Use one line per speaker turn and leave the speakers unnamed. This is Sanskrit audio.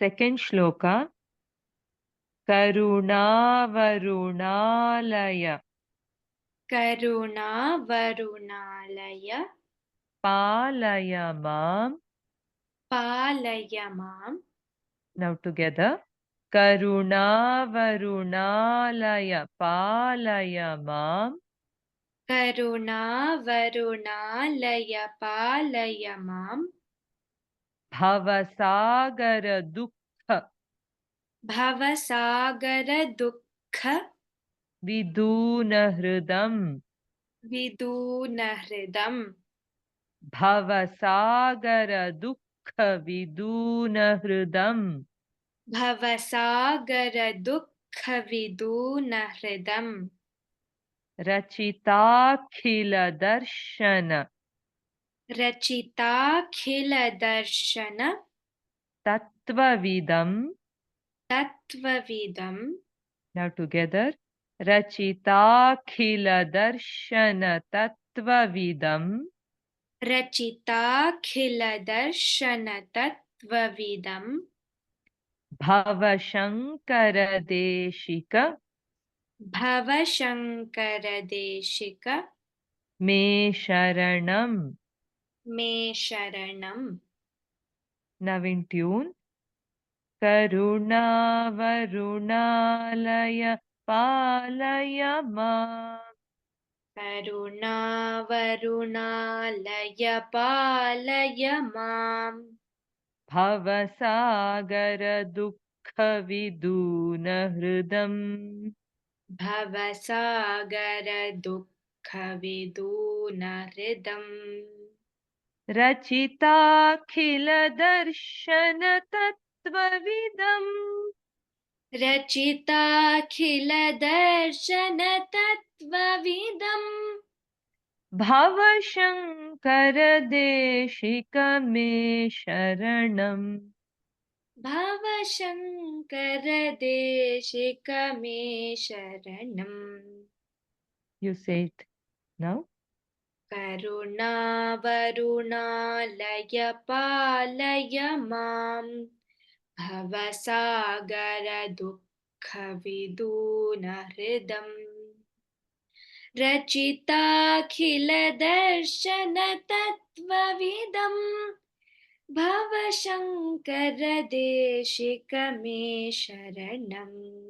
Second shloka. Karunavaruණालय
करुणावरुणालय
पालय माम्.
पालय माम्.
Now together. Karunavaruණालय पालय माम्.
करुणावरुणालय पालय माम्.
भवसागर दुःख
भवसागर दुःख
विदूनहृदम्.
विदूनहृदम्.
भवसागर दुःख विदूनहृदम्.
भवसागर दुःख विदूनहृदम्.
रचिताखिल दर्शन
रचिताखिल दर्शन
तत्त्वविदम्.
तत्त्वविदम्.
Now together. रचिताखिल दर्शन तत्त्वविदम्.
रचिताखिल दर्शन तत्त्वविदम्.
भवशङ्कर देशिक
भवशङ्कर देशिक
मे शरणम्.
मे शरणम्.
Now in tune. करुणावरुणालय पालय माम्.
करुणावरुणालय पालय माम्.
भवसागर दुःखविदूनहृदम्.
भवसागर दुःखविदूनहृदम्.
रचिताखिल दर्शन तत्त्वविदम्.
रचिताखिल दर्शन तत्त्वविदम्.
भवशङ्कर देशिक मे शरणम्.
भवशङ्कर देशिक मे शरणम्.
You say it now.
करुणावरुणालय पालय माम्. भवसागर दुःखविदूनहृदम्. रचिताखिल दर्शन तत्त्वविदम्. भवशङ्कर देशिक मे शरणम्.